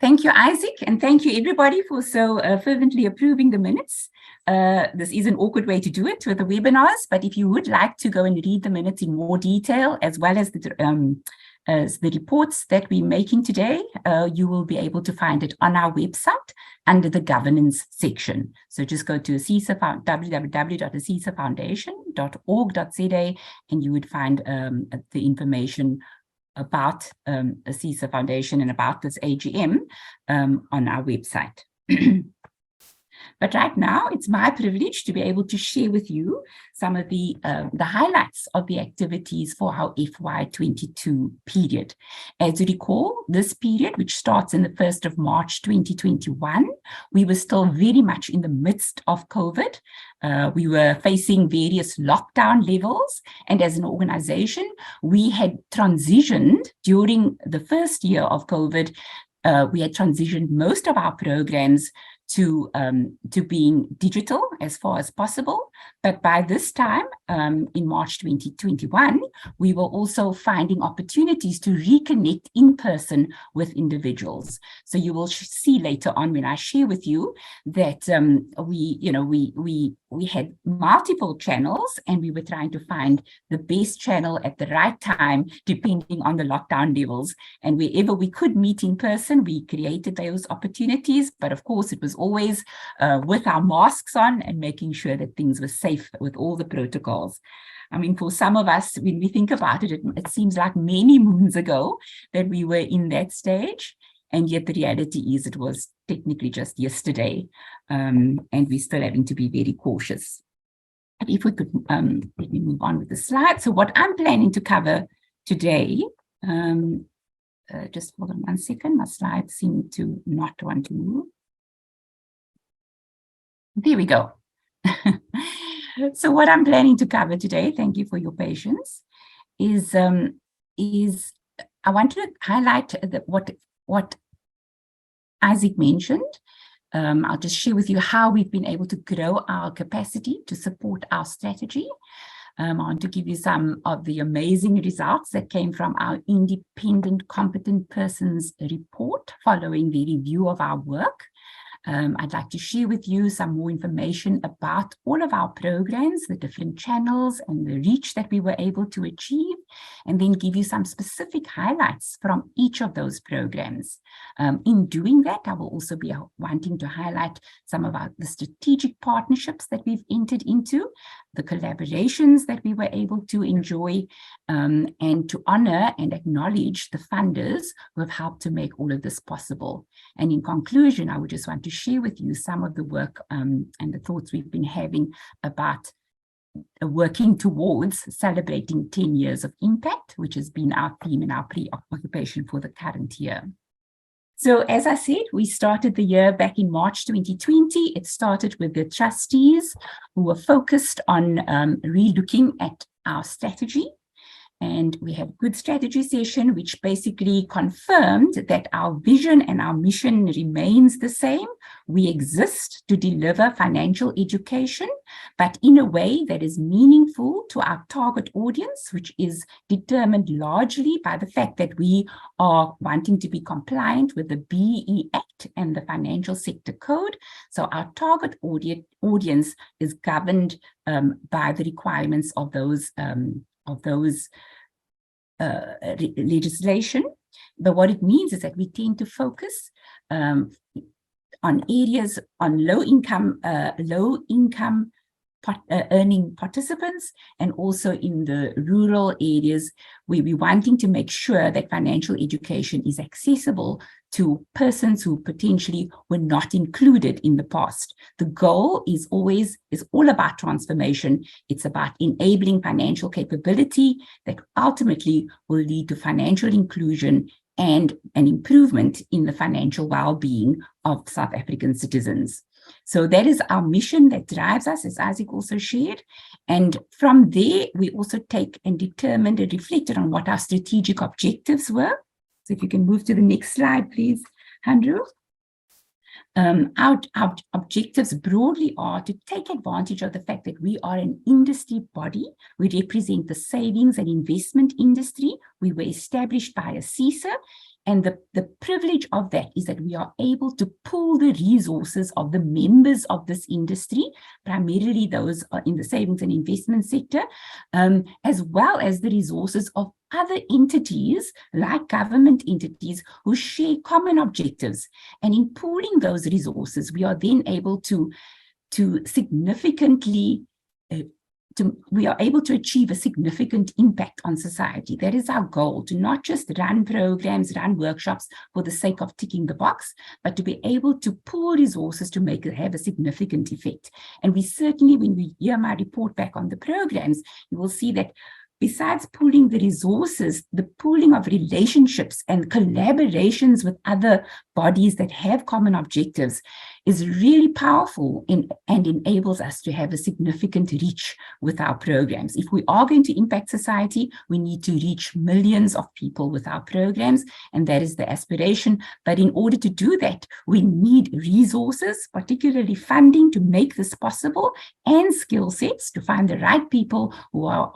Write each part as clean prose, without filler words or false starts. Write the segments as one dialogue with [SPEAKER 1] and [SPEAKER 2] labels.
[SPEAKER 1] Thank you, Isaac, and thank you everybody for so fervently approving the minutes. This is an awkward way to do it with the webinars, but if you would like to go and read the minutes in more detail, as well as the reports that we're making today, you will be able to find it on our website under the governance section. So just go to www.asisafoundation.org.za, and you would find the information about ASISA Foundation and about this AGM on our website. But right now, it's my privilege to be able to share with you some of the highlights of the activities for our FY22 period. As you recall, this period, which starts in the 1st of March 2021, we were still very much in the midst of COVID. We were facing various lockdown levels, and as an organization, we had transitioned during the first year of COVID. We had transitioned most of our programs to being digital as far as possible. But by this time, in March 2021, we were also finding opportunities to reconnect in person with individuals. So you will see later on when I share with you that we had multiple channels, and we were trying to find the best channel at the right time, depending on the lockdown levels. And wherever we could meet in person, we created those opportunities. But of course, it was always with our masks on and making sure that things were safe with all the protocols. I mean, for some of us, when we think about it, it seems like many moons ago that we were in that stage. And yet the reality is it was technically just yesterday, and we're still having to be very cautious. And if we could, let me move on with the slide. So what I'm planning to cover today, just hold on one second, my slides seem to not want to move. There we go. So what I'm planning to cover today, thank you for your patience, is I want to highlight what Isaac mentioned. I'll just share with you how we've been able to grow our capacity to support our strategy. I want to give you some of the amazing results that came from our independent competent persons report following the review of our work. I'd like to share with you some more information about all of our programs, the different channels and the reach that we were able to achieve, and then give you some specific highlights from each of those programs. In doing that, I will also be wanting to highlight some of the strategic partnerships that we've entered into, the collaborations that we were able to enjoy, and to honor and acknowledge the funders who have helped to make all of this possible. And in conclusion, I would just want to share with you some of the work and the thoughts we've been having about working towards celebrating 10 years of impact, which has been our theme and our preoccupation for the current year. So as I said, we started the year back in March 2020. It started with the trustees who were focused on re-looking at our strategy. And we had a good strategy session, which basically confirmed that our vision and our mission remains the same. We exist to deliver financial education, but in a way that is meaningful to our target audience, which is determined largely by the fact that we are wanting to be compliant with the BEE Act and the Financial Sector Code. So our target audience is governed by the requirements of those legislation. But what it means is that we tend to focus on areas on low income earning participants, and also in the rural areas where we're wanting to make sure that financial education is accessible to persons who potentially were not included in the past. The goal is all about transformation. It's about enabling financial capability that ultimately will lead to financial inclusion and an improvement in the financial well-being of South African citizens. So that is our mission that drives us, as Isaac also shared. And from there, we also take and determined and reflected on what our strategic objectives were. So if you can move to the next slide, please, Andrew. Our objectives broadly are to take advantage of the fact that we are an industry body. We represent the savings and investment industry. We were established by ASISA, And the privilege of that is that we are able to pool the resources of the members of this industry, primarily those in the savings and investment sector, as well as the resources of other entities like government entities who share common objectives. And in pooling those resources, we are then able to significantly we are able to achieve a significant impact on society. That is our goal, to not just run programs, run workshops for the sake of ticking the box, but to be able to pool resources to have a significant effect. And we certainly, when we hear my report back on the programs, you will see that besides pooling the resources, the pooling of relationships and collaborations with other bodies that have common objectives is really powerful and enables us to have a significant reach with our programs. If we are going to impact society, we need to reach millions of people with our programs, and that is the aspiration. But in order to do that, we need resources, particularly funding, to make this possible, and skill sets to find the right people who are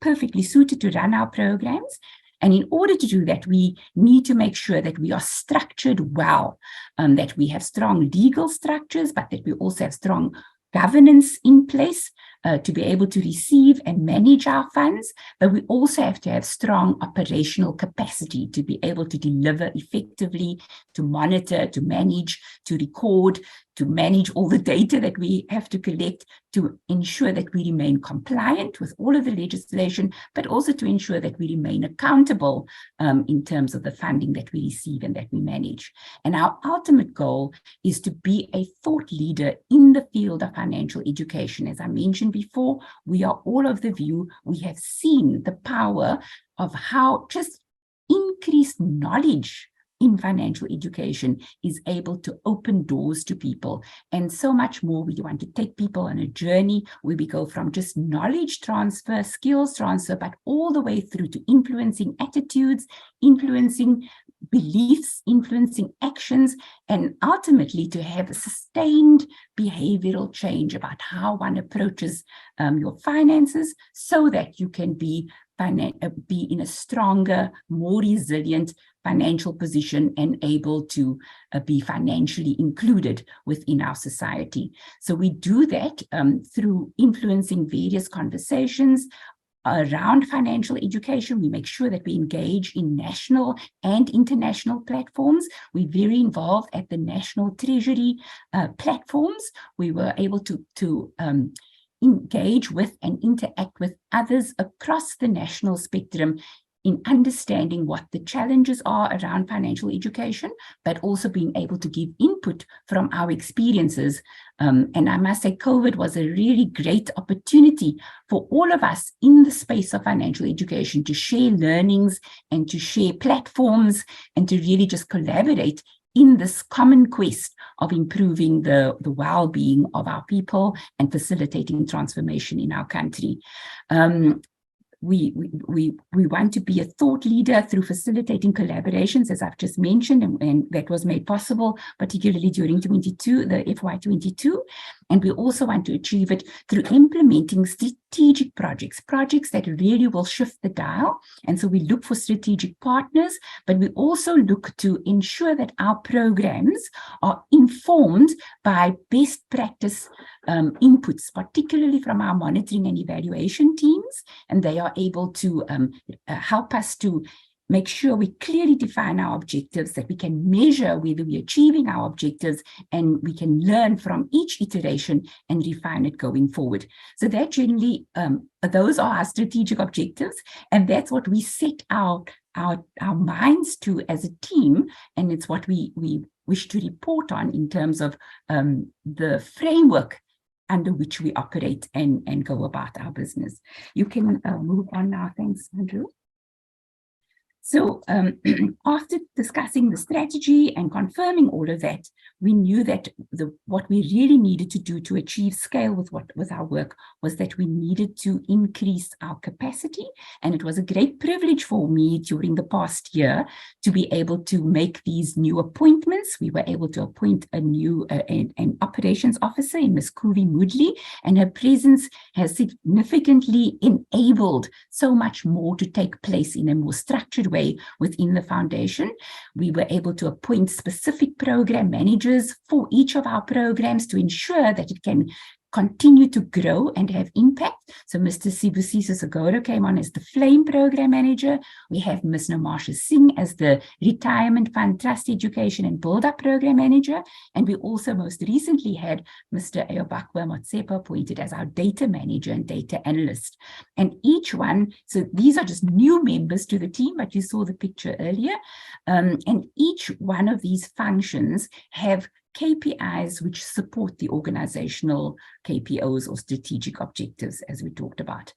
[SPEAKER 1] perfectly suited to run our programs. And in order to do that, we need to make sure that we are structured well, that we have strong legal structures, but that we also have strong governance in place to be able to receive and manage our funds. But we also have to have strong operational capacity to be able to deliver effectively, to monitor, to manage, to record, to manage all the data that we have to collect, to ensure that we remain compliant with all of the legislation, but also to ensure that we remain accountable in terms of the funding that we receive and that we manage. And our ultimate goal is to be a thought leader in the field of financial education. As I mentioned before, we are all of the view, we have seen the power of how just increased knowledge in financial education is able to open doors to people. And so much more. We want to take people on a journey where we go from just knowledge transfer, skills transfer, but all the way through to influencing attitudes, influencing beliefs, influencing actions, and ultimately to have a sustained behavioral change about how one approaches your finances, so that you can be in a stronger, more resilient financial position and able to be financially included within our society. So we do that through influencing various conversations around financial education. We make sure that we engage in national and international platforms. We're very involved at the National Treasury platforms. We were able to engage with and interact with others across the national spectrum in understanding what the challenges are around financial education, but also being able to give input from our experiences. And I must say, COVID was a really great opportunity for all of us in the space of financial education to share learnings and to share platforms and to really just collaborate in this common quest of improving the well-being of our people and facilitating transformation in our country. We want to be a thought leader through facilitating collaborations, as I've just mentioned, and that was made possible, particularly during the FY22. And we also want to achieve it through implementing strategic projects that really will shift the dial. And so we look for strategic partners, but we also look to ensure that our programs are informed by best practice inputs, particularly from our monitoring and evaluation teams, and they are able to help us to make sure we clearly define our objectives, that we can measure whether we're achieving our objectives, and we can learn from each iteration and refine it going forward. So that generally, those are our strategic objectives, and that's what we set our minds to as a team, and it's what we wish to report on in terms of the framework under which we operate and go about our business. You can move on now. Thanks, Andrew. So after discussing the strategy and confirming all of that, we knew that what we really needed to do to achieve scale with our work was that we needed to increase our capacity. And it was a great privilege for me during the past year to be able to make these new appointments. We were able to appoint a new an operations officer in Ms. Kuvi Moodley, and her presence has significantly enabled so much more to take place in a more structured way within the foundation. We were able to appoint specific program managers for each of our programs to ensure that it can continue to grow and have impact. So Mr. Sibusiso Sagoro came on as the Flame Program Manager. We have Ms. Namasha Singh as the Retirement Fund Trust Education and Build-Up Program Manager. And we also most recently had Mr. Ayobakwa Motsepa appointed as our Data Manager and Data Analyst. And each one, so these are just new members to the team, but you saw the picture earlier. And each one of these functions have KPIs which support the organizational KPOs or strategic objectives, as we talked about.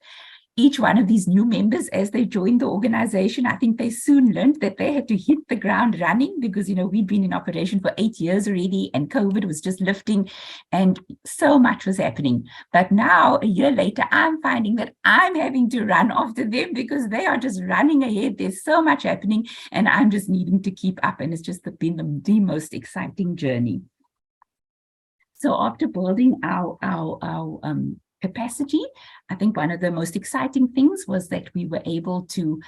[SPEAKER 1] Each one of these new members, as they joined the organization, I think they soon learned that they had to hit the ground running because, you know, we'd been in operation for 8 years already and COVID was just lifting and so much was happening. But now, a year later, I'm finding that I'm having to run after them because they are just running ahead. There's so much happening and I'm just needing to keep up. And it's just been the most exciting journey. So after building our capacity, I think one of the most exciting things was that we were able to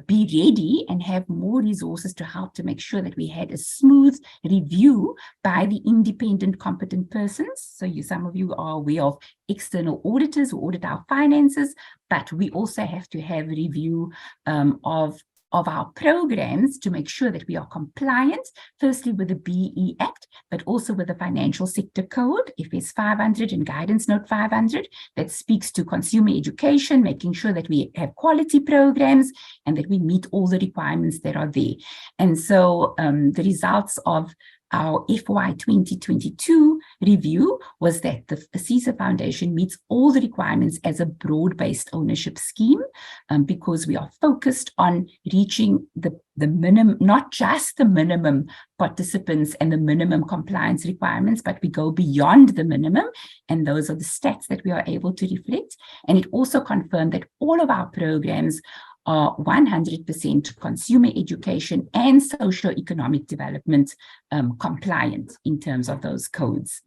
[SPEAKER 1] be ready and have more resources to help to make sure that we had a smooth review by the independent competent persons. So some of you are aware of external auditors who audit our finances, but we also have to have review of our programs to make sure that we are compliant, firstly with the BE Act, but also with the Financial Sector Code, FS 500 and Guidance Note 500, that speaks to consumer education, making sure that we have quality programs and that we meet all the requirements that are there. And so the results of our FY 2022 review was that the ASISA Foundation meets all the requirements as a broad-based ownership scheme because we are focused on reaching the minimum, not just the minimum participants and the minimum compliance requirements, but we go beyond the minimum. And those are the stats that we are able to reflect. And it also confirmed that all of our programs are 100% consumer education and socio-economic development compliant in terms of those codes.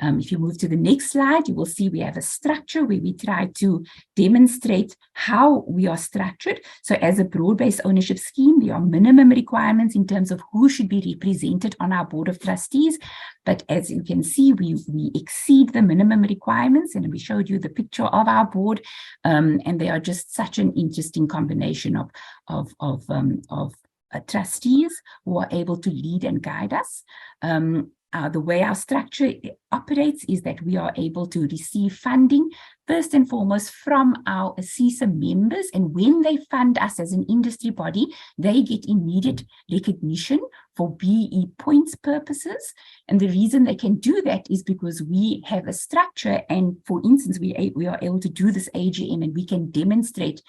[SPEAKER 1] If you move to the next slide, you will see we have a structure where we try to demonstrate how we are structured. So as a broad-based ownership scheme, there are minimum requirements in terms of who should be represented on our board of trustees. But as you can see, we exceed the minimum requirements, and we showed you the picture of our board, and they are just such an interesting combination of trustees who are able to lead and guide us. The way our structure operates is that we are able to receive funding first and foremost from our ASISA members, and when they fund us as an industry body, they get immediate recognition for BE points purposes. And the reason they can do that is because we have a structure, and for instance, we are able to do this AGM and we can demonstrate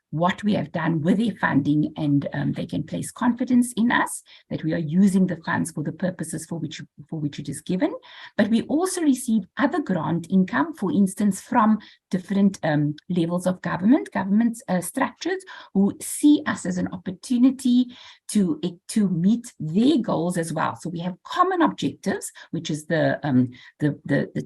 [SPEAKER 1] what we have done with their funding, and they can place confidence in us that we are using the funds for the purposes for which it is given. But we also receive other grant income, for instance, from different levels of government structures who see us as an opportunity to meet their goals as well. So we have common objectives, which is the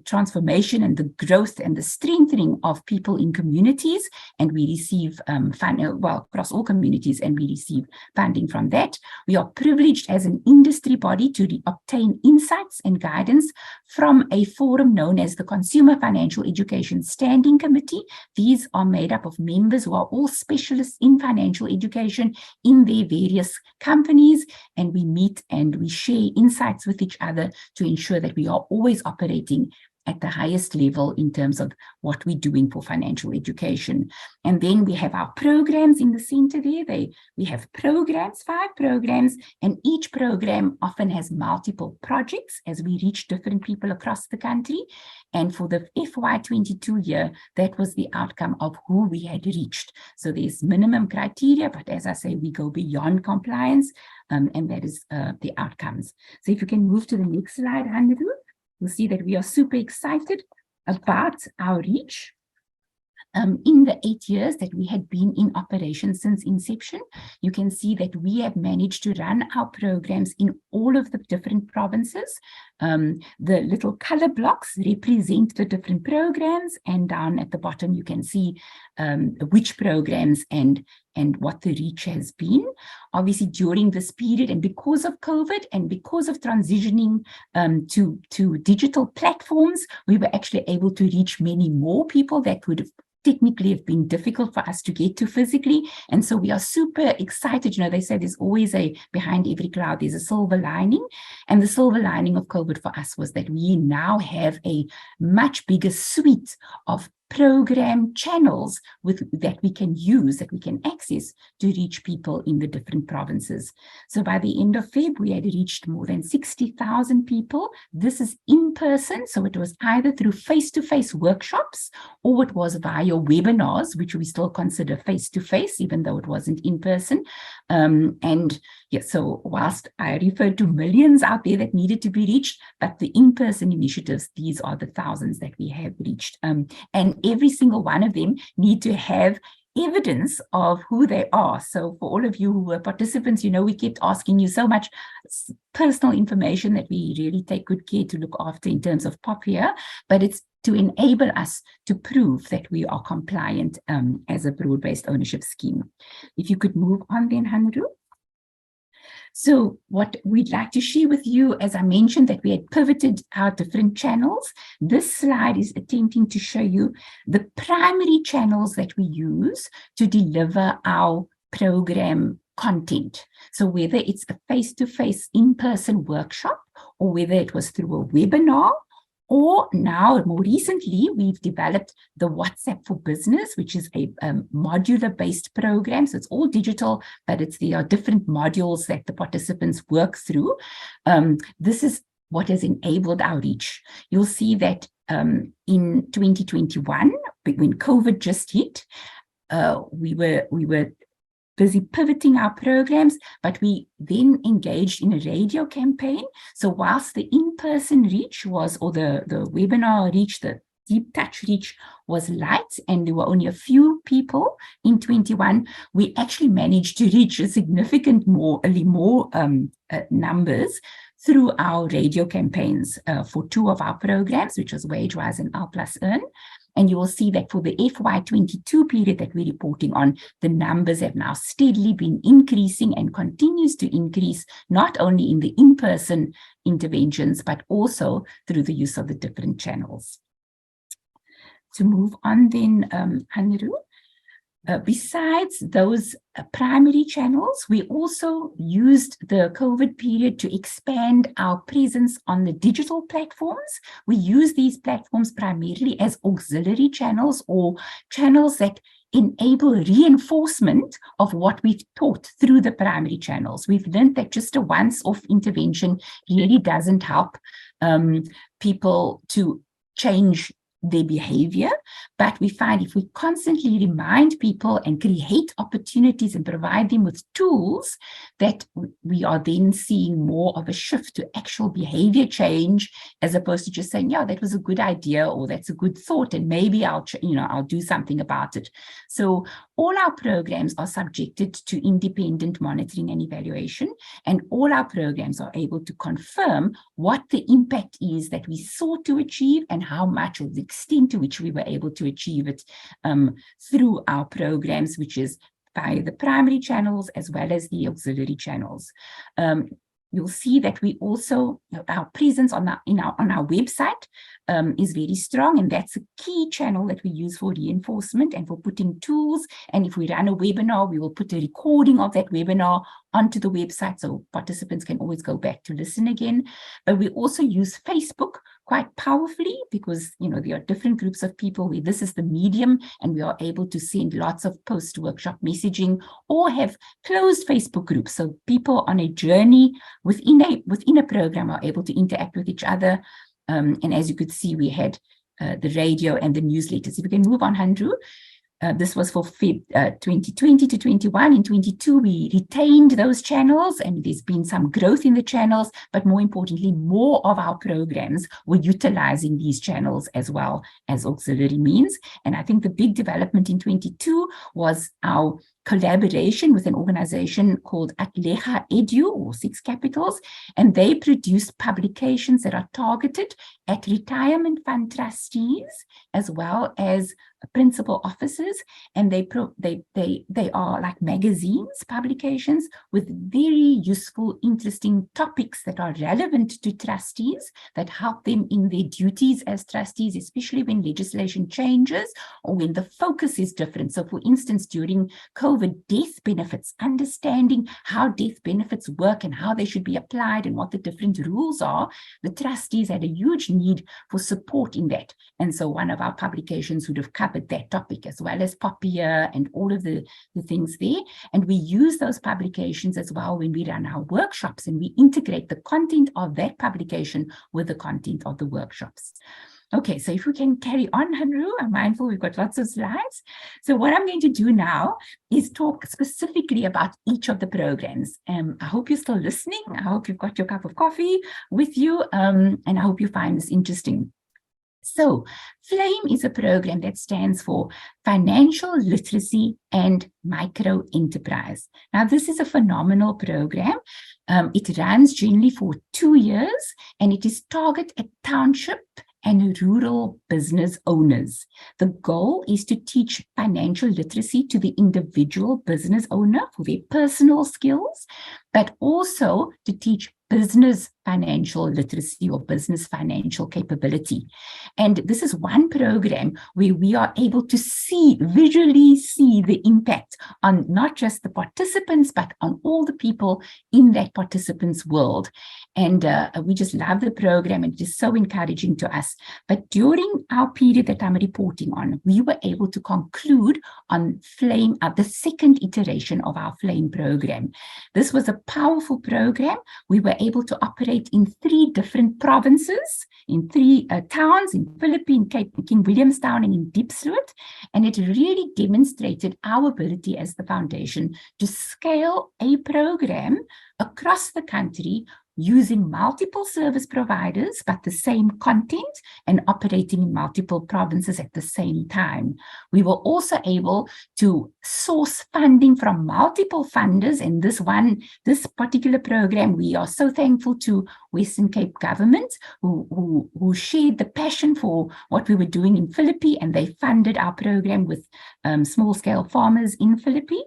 [SPEAKER 1] transformation and the growth and the strengthening of people in communities, and we receive across all communities, and we receive funding from that. We are privileged as an industry body to obtain insights and guidance from a forum known as the Consumer Financial Education Standing Committee. These are made up of members who are all specialists in financial education in their various companies, and we meet and we share insights with each other to ensure that we are always operating at the highest level in terms of what we're doing for financial education. And then we have our programs in the center there. We have programs, 5 programs, and each program often has multiple projects as we reach different people across the country. And for the FY22 year, that was the outcome of who we had reached. So there's minimum criteria, but as I say, we go beyond compliance, and that is the outcomes. So if you can move to the next slide, Hannah, you'll see that we are super excited about our reach. in the 8 years that we had been in operation since inception, you can see that we have managed to run our programs in all of the different provinces. The little color blocks represent the different programs, and down at the bottom you can see which programs and what the reach has been. Obviously, during this period, and because of COVID and because of transitioning to digital platforms, we were actually able to reach many more people that would have technically have been difficult for us to get to physically. And so we are super excited. You know, they say there's always behind every cloud, there's a silver lining. And the silver lining of COVID for us was that we now have a much bigger suite of program channels that we can use, that we can access to reach people in the different provinces. So by the end of February, we had reached more than 60,000 people. This is in person, so it was either through face-to-face workshops or it was via webinars, which we still consider face-to-face, even though it wasn't in person. And yeah, so whilst I referred to millions out there that needed to be reached, but the in-person initiatives, these are the thousands that we have reached. And every single one of them need to have evidence of who they are. So for all of you who were participants, you know, we kept asking you so much personal information that we really take good care to look after in terms of POP here, but it's to enable us to prove that we are compliant as a broad-based ownership scheme. If you could move on then, Hanru. So what we'd like to share with you, as I mentioned, that we had pivoted our different channels. This slide is attempting to show you the primary channels that we use to deliver our program content. So whether it's a face-to-face in-person workshop or whether it was through a webinar, or now, more recently, we've developed the WhatsApp for Business, which is a modular-based program. So it's all digital, but there are different modules that the participants work through. This is what has enabled our reach. You'll see that in 2021, when COVID just hit, we were busy pivoting our programs, but we then engaged in a radio campaign. So whilst the in-person reach was, or the webinar reach, the deep touch reach was light, and there were only a few people in 21, we actually managed to reach a significant more numbers through our radio campaigns for two of our programs, which was Wagewise and R Plus Earn. And you will see that for the FY22 period that we're reporting on, the numbers have now steadily been increasing and continues to increase, not only in the in-person interventions, but also through the use of the different channels. To move on then, Hanru. Besides those primary channels, we also used the COVID period to expand our presence on the digital platforms. We use these platforms primarily as auxiliary channels, or channels that enable reinforcement of what we've taught through the primary channels. We've learned that just a once-off intervention really doesn't help people to change their behavior, but we find if we constantly remind people and create opportunities and provide them with tools, that we are then seeing more of a shift to actual behavior change, as opposed to just saying, yeah, that was a good idea, or that's a good thought, and maybe I'll do something about it. So all our programs are subjected to independent monitoring and evaluation, and all our programs are able to confirm what the impact is that we sought to achieve and how much, or the extent to which we were able to achieve it through our programs, which is by the primary channels as well as the auxiliary channels. You'll see that we also, our presence on our website is very strong, and that's a key channel that we use for reinforcement and for putting tools. And if we run a webinar, we will put a recording of that webinar onto the website so participants can always go back to listen again. But we also use Facebook quite powerfully, because there are different groups of people where this is the medium, and we are able to send lots of post-workshop messaging or have closed Facebook groups. So people on a journey within a program are able to interact with each other. And as you could see, we had the radio and the newsletters. If we can move on, Hanru. This was for Feb 2020 to 21. In 22, we retained those channels, and there's been some growth in the channels, but more importantly, more of our programs were utilizing these channels as well as auxiliary means. And I think the big development in 22 was our collaboration with an organization called Atlega Edu, or 6 Capitals, and they produced publications that are targeted at retirement fund trustees as well as principal officers, and they are like magazines, publications with very useful, interesting topics that are relevant to trustees, that help them in their duties as trustees, especially when legislation changes or when the focus is different. So for instance, during COVID, death benefits, understanding how death benefits work and how they should be applied and what the different rules are, the trustees had a huge need for support in that. And so one of our publications would have covered that topic, as well as POPIA and all of the things there. And we use those publications as well when we run our workshops, and we integrate the content of that publication with the content of the workshops. Okay, so if we can carry on, Hanru, I'm mindful we've got lots of slides. So what I'm going to do now is talk specifically about each of the programs. I hope you're still listening. I hope you've got your cup of coffee with you, and I hope you find this interesting. So FLAME is a program that stands for Financial Literacy and Micro Enterprise. Now, this is a phenomenal program. It runs generally for 2 years, and it is targeted at township and rural business owners. The goal is to teach financial literacy to the individual business owner for their personal skills, but also to teach business financial literacy or business financial capability. And this is one program where we are able to visually see the impact on not just the participants, but on all the people in that participants' world. And we just love the program, and it is so encouraging to us. But during our period that I'm reporting on, we were able to conclude on FLAME, the second iteration of our FLAME program. This was a powerful program. We were able to operate in 3 different provinces, in 3 towns, in Philippine, King Williamstown, and in Diepsloot. And it really demonstrated our ability as the foundation to scale a program across the country using multiple service providers, but the same content, and operating in multiple provinces at the same time. We were also able to source funding from multiple funders. And this particular program, we are so thankful to Western Cape government who shared the passion for what we were doing in Philippi, and they funded our program with small-scale farmers in Philippi.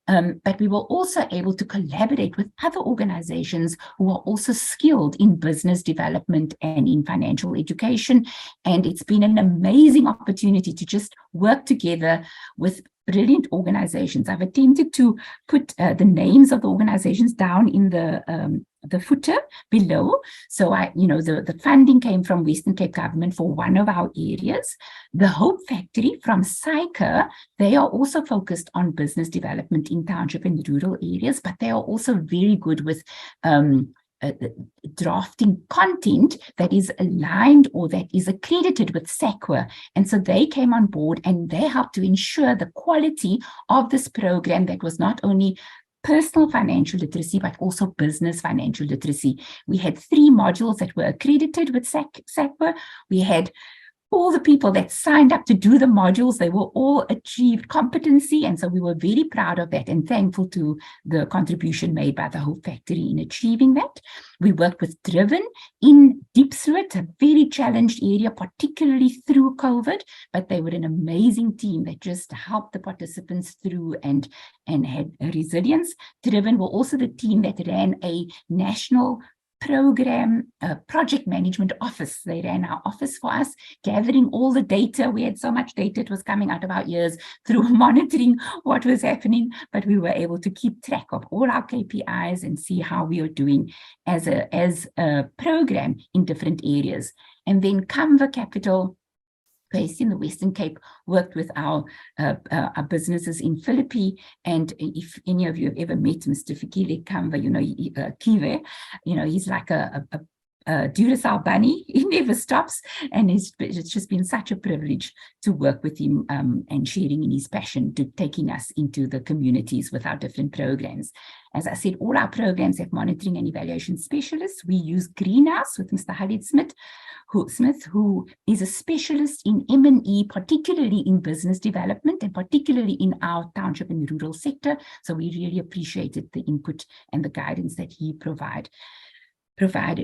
[SPEAKER 1] But we were also able to collaborate with other organizations who are also skilled in business development and in financial education. And it's been an amazing opportunity to just work together with brilliant organizations. I've attempted to put the names of the organizations down in the footer below. So the funding came from Western Cape government for one of our areas. The Hope Factory from SAICA, they are also focused on business development in township and rural areas, but they are also very good with drafting content that is aligned or that is accredited with SACWA. And so they came on board, and they helped to ensure the quality of this program that was not only personal financial literacy, but also business financial literacy. We had 3 modules that were accredited with SACWA. We had all the people that signed up to do the modules, they were all achieved competency. And so we were very proud of that and thankful to the contribution made by the Hope Factory in achieving that. We worked with Driven in Diepsloot, a very challenged area, particularly through COVID, but they were an amazing team that just helped the participants through and had resilience. Driven were also the team that ran a national program project management office. They ran our office for us, gathering all the data. We had so much data, it was coming out of our ears through monitoring what was happening, but we were able to keep track of all our KPIs and see how we are doing as a program in different areas. And then Canva Capital, based in the Western Cape, worked with our businesses in Philippi. And if any of you have ever met Mr. Fikile Canva, Kive, he's like a Duracell bunny. He never stops, and it's just been such a privilege to work with him and sharing in his passion to taking us into the communities with our different programs. As I said, all our programs have monitoring and evaluation specialists. We use Greenhouse with Mr. Khalid Smith, who is a specialist in M&E, particularly in business development and particularly in our township and rural sector. So we really appreciated the input and the guidance that he provided.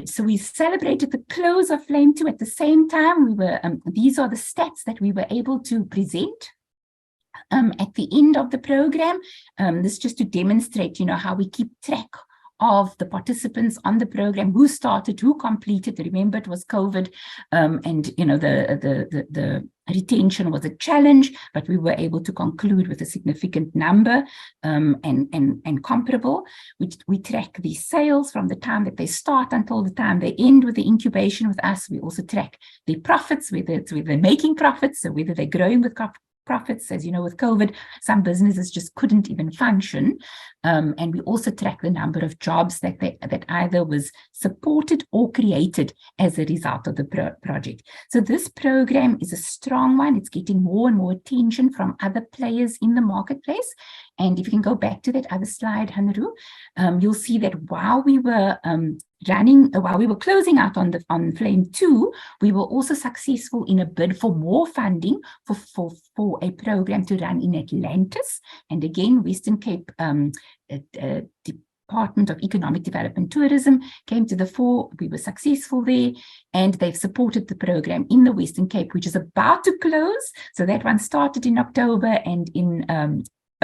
[SPEAKER 1] So we celebrated the close of Flame 2 at the same time. We were these are the stats that we were able to present at the end of the program. This just to demonstrate, how we keep track of the participants on the program, who started, who completed. Remember, it was COVID, and the retention was a challenge, but we were able to conclude with a significant number and comparable. We track the sales from the time that they start until the time they end with the incubation with us. We also track the profits, whether they're making profits or whether they're growing with profits. As you know, with COVID, some businesses just couldn't even function. And we also track the number of jobs that either was supported or created as a result of the project. So this program is a strong one. It's getting more and more attention from other players in the marketplace. And if you can go back to that other slide, Hanru, you'll see that while we were closing out on Flame 2, we were also successful in a bid for more funding for a program to run in Atlantis. And again, Western Cape Department of Economic Development Tourism came to the fore. We were successful there, and they've supported the program in the Western Cape, which is about to close. So that one started in October, and in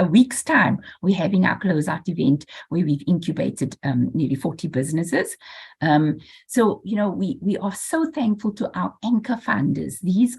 [SPEAKER 1] a week's time, we're having our closeout event where we've incubated nearly 40 businesses. So, we are so thankful to our anchor funders. These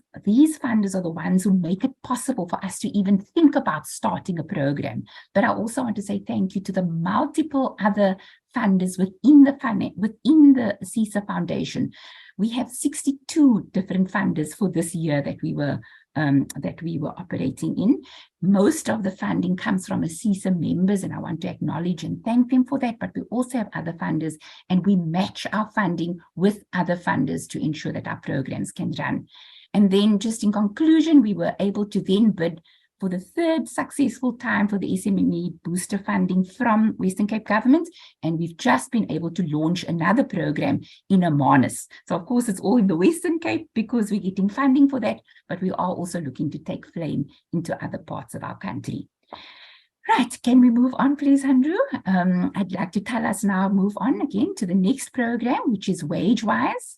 [SPEAKER 1] funders are the ones who make it possible for us to even think about starting a program. But I also want to say thank you to the multiple other funders within the ASISA Foundation. We have 62 different funders for this year that we were operating in. Most of the funding comes from ASISA members, and I want to acknowledge and thank them for that. But we also have other funders, and we match our funding with other funders to ensure that our programs can run. And then, just in conclusion, we were able to then bid for the third successful time for the SMME booster funding from Western Cape Government, and we've just been able to launch another program in Amanus. So of course it's all in the Western Cape because we're getting funding for that, but we are also looking to take Flame into other parts of our country. Right, can we move on, please, Andrew? I'd like to tell us now, move on again to the next program, which is Wagewise.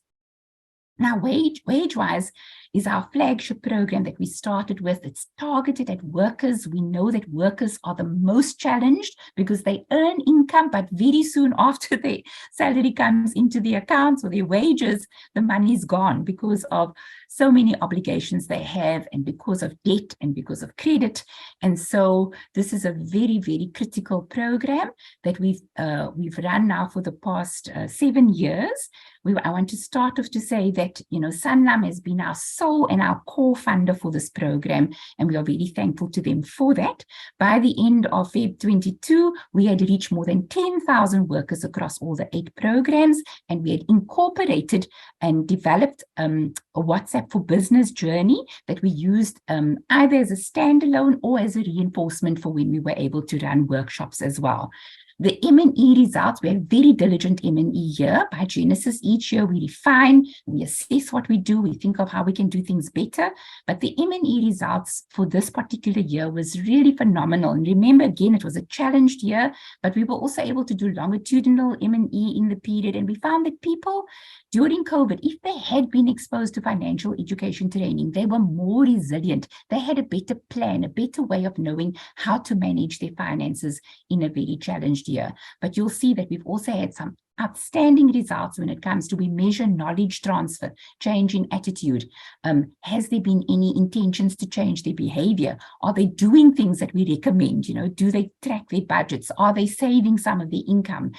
[SPEAKER 1] Now, Wagewise is our flagship program that we started with. It's targeted at workers. We know that workers are the most challenged because they earn income, but very soon after their salary comes into the accounts or their wages, the money is gone because of so many obligations they have, and because of debt and because of credit. And so this is a very, very critical program that we've run now for the past 7 years. I want to start off to say that, Sanlam has been our sole and our core funder for this program, and we are very thankful to them for that. By the end of Feb 22, we had reached more than 10,000 workers across all the 8 programs, and we had incorporated and developed a WhatsApp for Business journey that we used either as a standalone or as a reinforcement for when we were able to run workshops as well. The M&E results, we have very diligent M&E year. By Genesis, each year we refine, we assess what we do, we think of how we can do things better. But the M&E results for this particular year was really phenomenal. And remember, again, it was a challenged year, but we were also able to do longitudinal M&E in the period. And we found that people during COVID, if they had been exposed to financial education training, they were more resilient. They had a better plan, a better way of knowing how to manage their finances in a very challenged year. But you'll see that we've also had some outstanding results when it comes to we measure knowledge transfer, change in attitude. Has there been any intentions to change their behavior? Are they doing things that we recommend? Do they track their budgets? Are they saving some of their income?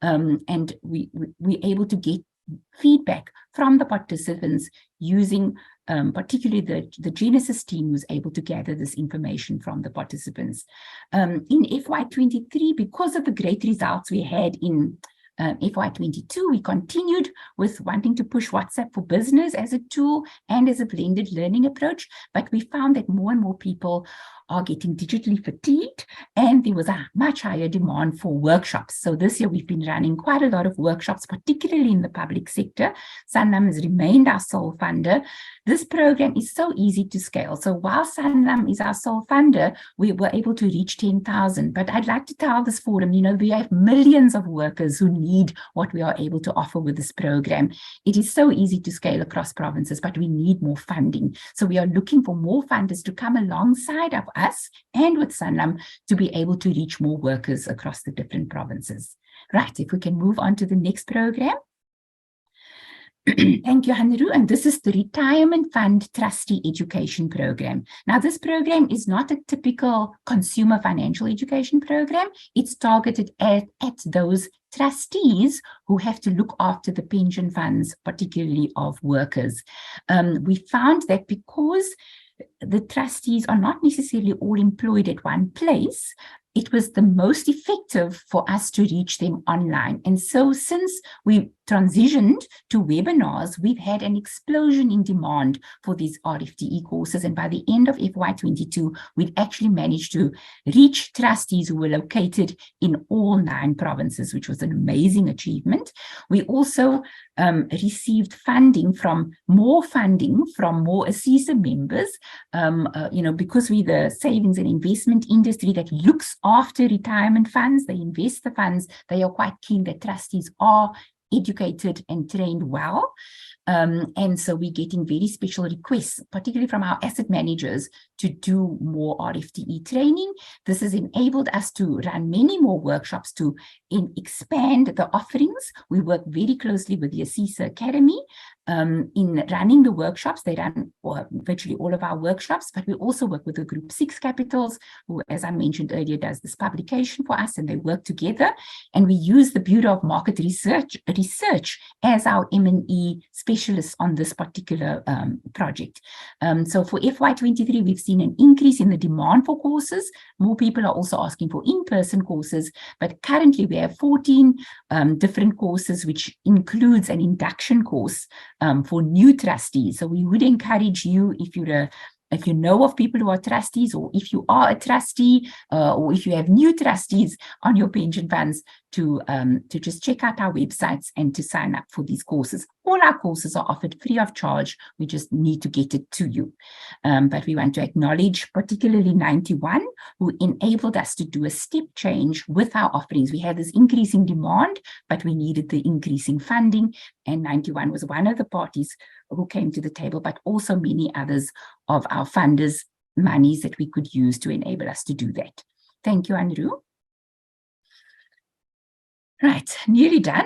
[SPEAKER 1] And we're able to get feedback from the participants using particularly the Genesis team was able to gather this information from the participants. In FY23, because of the great results we had in FY22, we continued with wanting to push WhatsApp for Business as a tool and as a blended learning approach, but we found that more and more people are getting digitally fatigued, and there was a much higher demand for workshops. So this year we've been running quite a lot of workshops, particularly in the public sector. Sanlam has remained our sole funder. This program is so easy to scale. So while Sanlam is our sole funder, we were able to reach 10,000. But I'd like to tell this forum, we have millions of workers who need what we are able to offer with this program. It is so easy to scale across provinces, but we need more funding. So we are looking for more funders to come alongside of us and with Sanlam to be able to reach more workers across the different provinces. Right, if we can move on to the next program. Thank you, Hanru. And this is the Retirement Fund Trustee Education Program. Now, this program is not a typical consumer financial education program. It's targeted at those trustees who have to look after the pension funds, particularly of workers. We found that because the trustees are not necessarily all employed at one place, it was the most effective for us to reach them online. And so since we transitioned to webinars, we've had an explosion in demand for these RFTE courses. And by the end of FY22, we'd actually managed to reach trustees who were located in all 9 provinces, which was an amazing achievement. We also received more funding from more ASISA members, because we're the savings and investment industry that looks after retirement funds. They invest the funds. They are quite keen that trustees are educated and trained well. And so we're getting very special requests, particularly from our asset managers, to do more RFTE training. This has enabled us to run many more workshops to expand the offerings. We work very closely with the ASISA Academy in running the workshops. They run virtually all of our workshops, but we also work with the Group 6 capitals, who, as I mentioned earlier, does this publication for us, and they work together. And we use the Bureau of Market Research as our M&E specialists on this particular project. So for FY23, we've seen an increase in the demand for courses. More people are also asking for in-person courses, but currently we have 14 different courses, which includes an induction course for new trustees. So we would encourage you, if you know of people who are trustees, or if you are a trustee, or if you have new trustees on your pension funds, to just check out our websites and to sign up for these courses. All our courses are offered free of charge. We just need to get it to you. But we want to acknowledge particularly 91, who enabled us to do a step change with our offerings. We had this increasing demand, but we needed the increasing funding, and 91 was one of the parties who came to the table, but also many others of our funders' monies that we could use to enable us to do that. Thank you, Anru. Right, nearly done.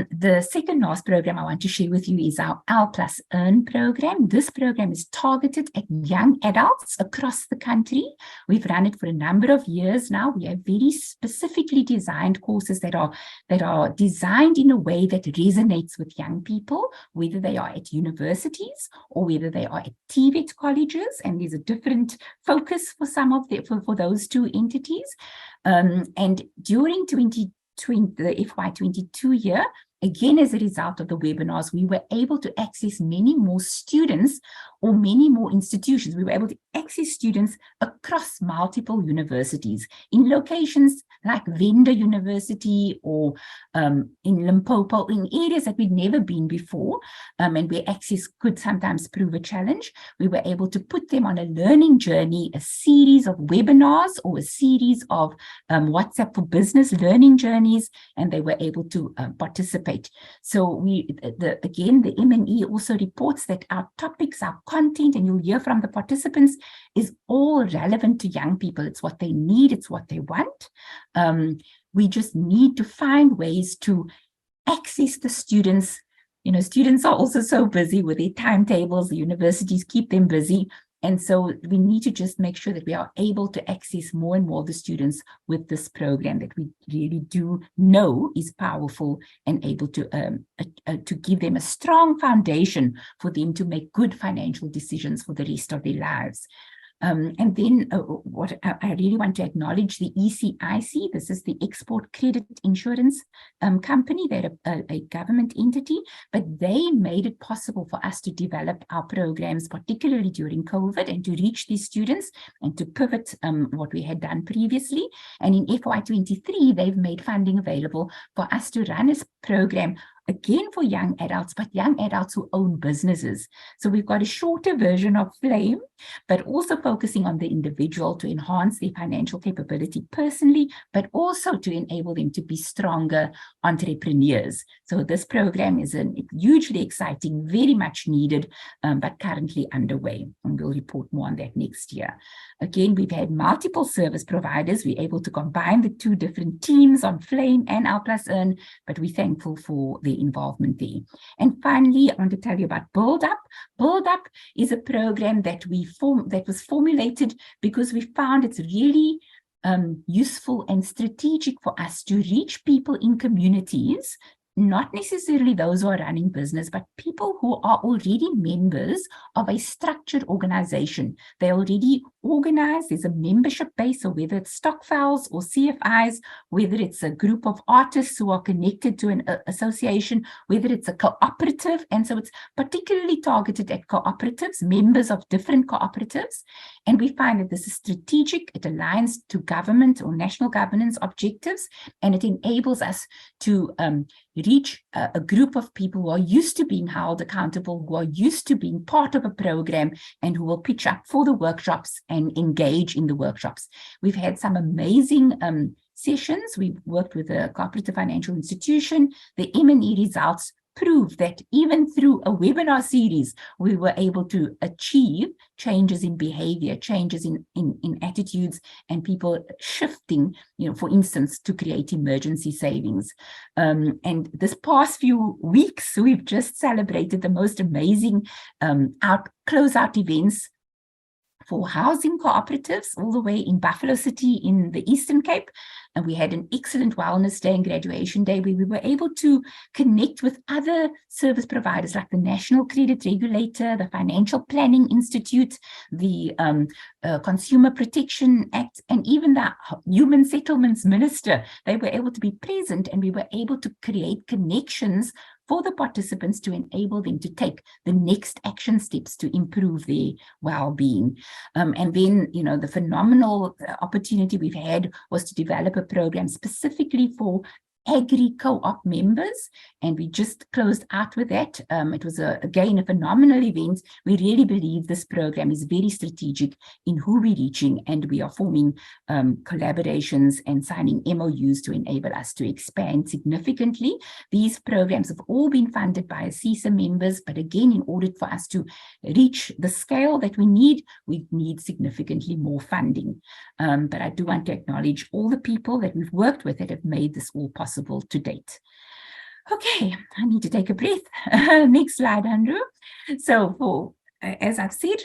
[SPEAKER 1] The second last program I want to share with you is our L+ Earn program. This program is targeted at young adults across the country. We've run it for a number of years now. We have very specifically designed courses that are designed in a way that resonates with young people, whether they are at universities or whether they are at TVET colleges, and there's a different focus for some of for those two entities. And during the FY22 year, again, as a result of the webinars, we were able to access many more students or many more institutions. We were able to access students across multiple universities in locations like Venda University or in Limpopo, in areas that we'd never been before, and where access could sometimes prove a challenge. We were able to put them on a learning journey, a series of webinars or a series of WhatsApp for Business learning journeys, and they were able to participate. So again, the M&E also reports that our topics, our content, and you'll hear from the participants, is all relevant to young people. It's what they need, it's what they want. We just need to find ways to access the students. Students are also so busy with their timetables. The universities keep them busy. And so we need to just make sure that we are able to access more and more of the students with this program that we really do know is powerful and able to give them a strong foundation for them to make good financial decisions for the rest of their lives. And then what I really want to acknowledge the ECIC. This is the Export Credit Insurance Company. They're a government entity, but they made it possible for us to develop our programs, particularly during COVID, and to reach these students and to pivot what we had done previously. And in FY23, they've made funding available for us to run this program again for young adults, but young adults who own businesses. So we've got a shorter version of Flame, but also focusing on the individual to enhance their financial capability personally, but also to enable them to be stronger entrepreneurs. So this program is a hugely exciting, very much needed, but currently underway. And we'll report more on that next year. Again, we've had multiple service providers. We're able to combine the two different teams on Flame and Our Plus Earn, but we're thankful for the involvement there. And finally, I want to tell you about Build Up. Build Up is a program that was formulated because we found it's really useful and strategic for us to reach people in communities, not necessarily those who are running business, but people who are already members of a structured organization. They're already organized. There's a membership base, so whether it's stokvels or CFIs, whether it's a group of artists who are connected to an association, whether it's a cooperative. And so it's particularly targeted at cooperatives, members of different cooperatives. And we find that this is strategic. It aligns to government or national governance objectives, and it enables us to reach a group of people who are used to being held accountable, who are used to being part of a program, and who will pitch up for the workshops and engage in the workshops. We've had some amazing sessions. We've worked with a cooperative financial institution. The M&E results prove that even through a webinar series, we were able to achieve changes in behavior, changes in attitudes, and people shifting, for instance, to create emergency savings. And this past few weeks, we've just celebrated the most amazing closeout events for housing cooperatives all the way in Buffalo City in the Eastern Cape. And we had an excellent wellness day and graduation day where we were able to connect with other service providers like the National Credit Regulator, the Financial Planning Institute, the Consumer Protection Act, and even the Human Settlements Minister. They were able to be present, and we were able to create connections for the participants to enable them to take the next action steps to improve their well-being. And then, the phenomenal opportunity we've had was to develop a program specifically for agri co-op members, and we just closed out with that. It was again a phenomenal event. We really believe this program is very strategic in who we're reaching, and we are forming collaborations and signing MOUs to enable us to expand significantly. These programs have all been funded by ASISA members, but again, in order for us to reach the scale that we need significantly more funding. But I do want to acknowledge all the people that we've worked with that have made this all possible to date. Okay, I need to take a breath. Next slide, Andrew. So as I've said,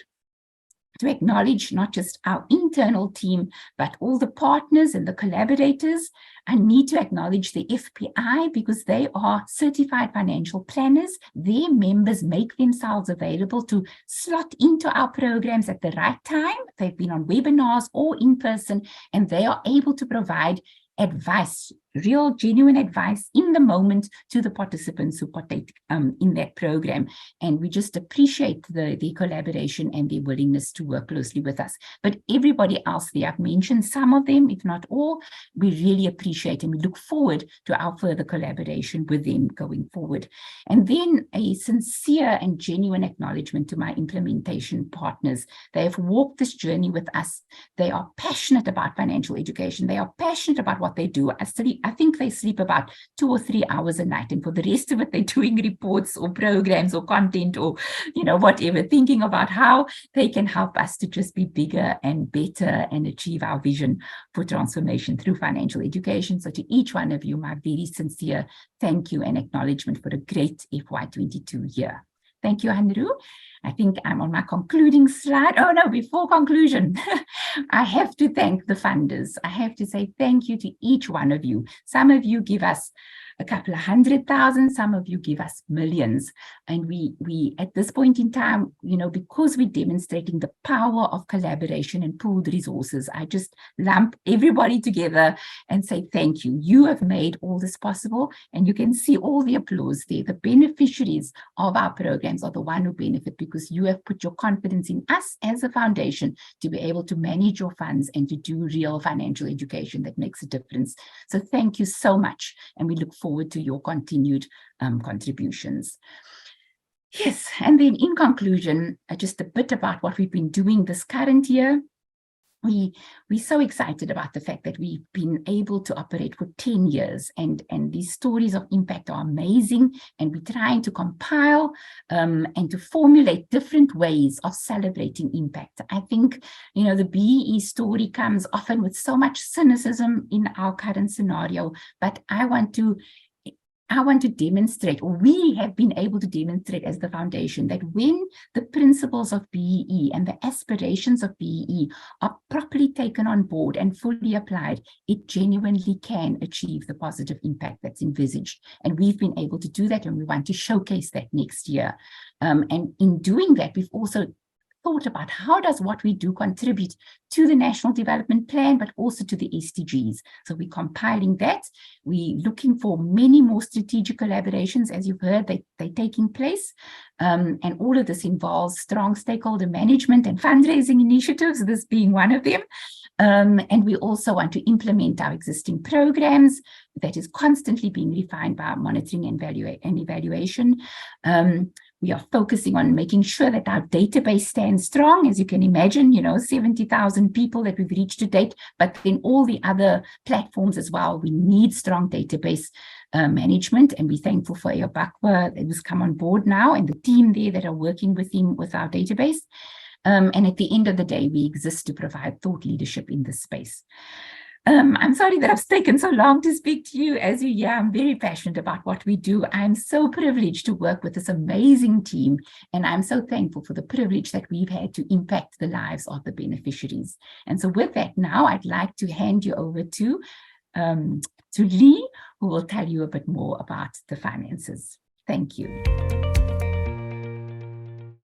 [SPEAKER 1] to acknowledge not just our internal team, but all the partners and the collaborators. I need to acknowledge the FPI because they are certified financial planners. Their members make themselves available to slot into our programs at the right time. They've been on webinars or in person, and they are able to provide advice, real, genuine advice in the moment to the participants who partake in that program. And we just appreciate the collaboration and their willingness to work closely with us. But everybody else there, I've mentioned some of them, if not all, we really appreciate and we look forward to our further collaboration with them going forward. And then a sincere and genuine acknowledgement to my implementation partners. They have walked this journey with us. They are passionate about financial education. They are passionate about what they do. I think they sleep about 2 or 3 hours a night, and for the rest of it, they're doing reports or programs or content or, whatever, thinking about how they can help us to just be bigger and better and achieve our vision for transformation through financial education. So to each one of you, my very sincere thank you and acknowledgement for a great FY22 year. Thank you, Andrew. I think I'm on my concluding slide. Oh no, before conclusion, I have to thank the funders. I have to say thank you to each one of you. Some of you give us a couple of 100,000, some of you give us millions. And we at this point in time, because we're demonstrating the power of collaboration and pooled resources, I just lump everybody together and say thank you. You have made all this possible, and you can see all the applause there. The beneficiaries of our programs are the one who benefit because you have put your confidence in us as a foundation to be able to manage your funds and to do real financial education that makes a difference. So thank you so much, and we look forward to your continued contributions. Yes, and then in conclusion, just a bit about what we've been doing this current year. We're so excited about the fact that we've been able to operate for 10 years, and these stories of impact are amazing, and we're trying to compile and to formulate different ways of celebrating impact. I think, the BEE story comes often with so much cynicism in our current scenario, but I want to demonstrate, or we have been able to demonstrate as the foundation, that when the principles of BEE and the aspirations of BEE are properly taken on board and fully applied, it genuinely can achieve the positive impact that's envisaged. And we've been able to do that, and we want to showcase that next year. And in doing that, we've also thought about how does what we do contribute to the National Development Plan, but also to the SDGs. So we're compiling that. We're looking for many more strategic collaborations. As you've heard, they're taking place. And all of this involves strong stakeholder management and fundraising initiatives, this being one of them. And we also want to implement our existing programs that is constantly being refined by our monitoring and evaluation. We are focusing on making sure that our database stands strong. As you can imagine, 70,000 people that we've reached to date, but then all the other platforms as well. We need strong database management, and we're thankful for Bakwa that has come on board now, and the team there that are working with him with our database. And at the end of the day, we exist to provide thought leadership in this space. I'm sorry that I've taken so long to speak to you. As you hear, I'm very passionate about what we do. I'm so privileged to work with this amazing team, and I'm so thankful for the privilege that we've had to impact the lives of the beneficiaries. And so with that, now I'd like to hand you over to Lee, who will tell you a bit more about the finances. Thank you.